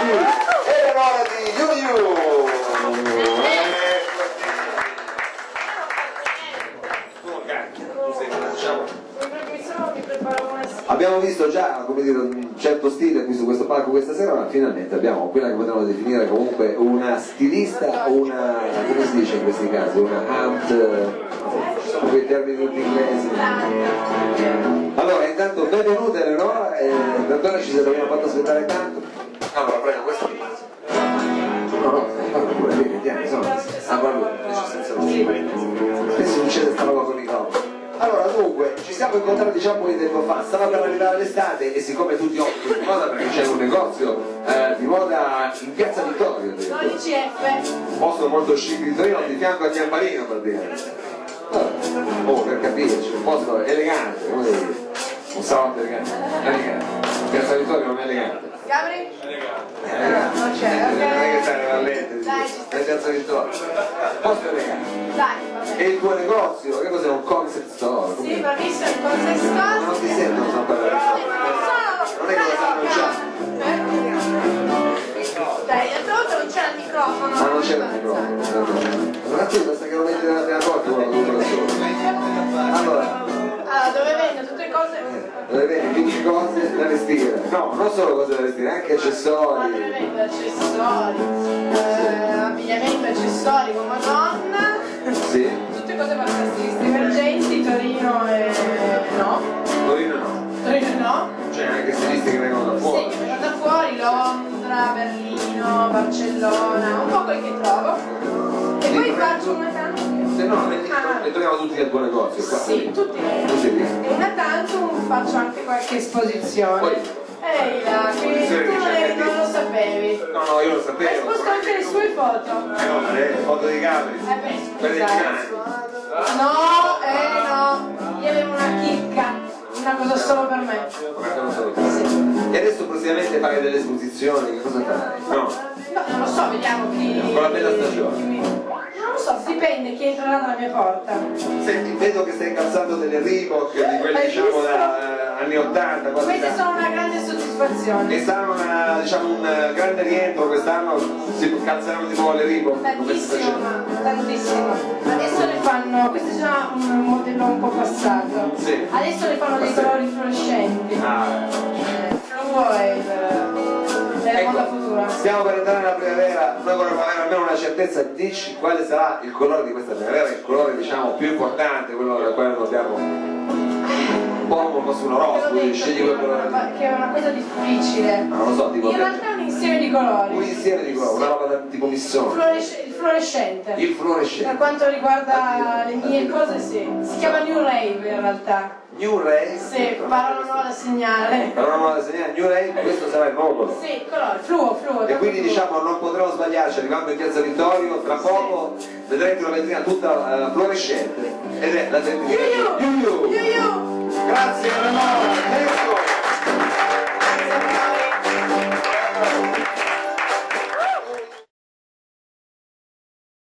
È l'ora di Yu-Yu! Abbiamo visto già, come dire, un certo stile qui su questo palco questa sera, ma finalmente abbiamo quella che potremmo definire comunque una stilista o una, come si dice in questi casi, una hunt, sono quei termini tutti inglesi. Allora, intanto benvenute Eleonora, perdonarci se l'abbiamo fatto aspettare tanto. Allora, prego, questo. No, parla pure, vediamo, spesso succede sta roba con i copi. Allora, dunque, ci siamo incontrati diciamo un po' di tempo fa, stava per arrivare l'estate e siccome tutti occupano di moda perché c'è un negozio di moda in Piazza Vittorio, 12F, un posto molto chic di Torino, di fianco a Chiamparino praticamente. Oh, per capirci, un posto elegante, come dire, un salotto elegante. Piazza Vittorio non è elegante. Gabri? Elegante. Non c'è, Non è che stai ok. rallente, Dai, ci sta. Piazza Vittorio. Posto elegante. Dai, vabbè. E il tuo negozio, che cos'è? Un concept store? Sì, bravissimo, il concept store. Non ti sento, non so parlare. Non è che lo sanno già. Dai, l'altra volta non c'era il microfono. Ma non c'era il microfono. Ma tu basta che lo metti nella prima volta quando tu da solo. Allora, dove vendo tutte cose. dove vedi tutte cose da vestire? No, non solo cose da vestire, anche accessori. Dove vendo accessori, abbigliamento, accessori come donna. Sì? Tutte cose fantastiche, emergenti, Torino e no. Torino no. Torino no. C'è anche stilisti che vengono da fuori. Sì, vengono da fuori, Londra, Berlino, Barcellona, un po' quel che trovo. E poi faccio una tantum. Se no, le troviamo tutti al tuo negozio. Qua. Sì, tutti. Tutti lì. E una tantum faccio anche qualche esposizione. Poi- Ehi là, che tu non lo sapevi. No, io lo Hai sapevo. esposto anche le sue foto. No, le foto di Gabri. Beh, Quelle scusa. giganti. No, io avevo una chicca, una cosa solo per me. Sì. E adesso prossimamente fare delle esposizioni, che cosa farai? No, No, non lo so, vediamo chi. con la bella stagione. Non lo so, dipende chi entrerà dalla mia porta. Senti, vedo che stai calzando delle Reebok, di quelle Hai diciamo visto? da anni 80, quasi Queste sono una grande soddisfazione. e saranno diciamo, un grande rientro quest'anno, si calzeranno di nuovo le Reebok. come si Tantissimo, faceva. tantissimo. Adesso ne fanno, questo è già un modello un po' passato. Sì. Adesso ne fanno dei colori fluorescenti. Fluo è la moda futura. Stiamo per entrare nella primavera, noi vorremmo avere almeno una certezza, dici quale sarà il colore di questa primavera, il colore diciamo più importante, quello del quale dobbiamo un po' come fosse un Te l'ho oroscopo, detto scegli prima, quel colore. che è una cosa difficile. Ma non lo so, tipo In realtà è un insieme di colori. un insieme di colori, una roba da tipo missione. Il fluorescente. Il Per fluorescente. quanto riguarda le mie cose, sì. Si chiama New Rave in realtà. New Ray. Sì, parola nuova da segnare. Allora non la segnare New Ray, questo sarà il nuovo colore. Sì, colore, fluo. E quindi fluo. diciamo non potremo sbagliarci, arrivando in Piazza Vittorio, tra poco vedrete una vetrina tutta fluorescente ed è la vetrina Yu-Yu! Yu-Yu! Yu-Yu! Grazie Eleonora!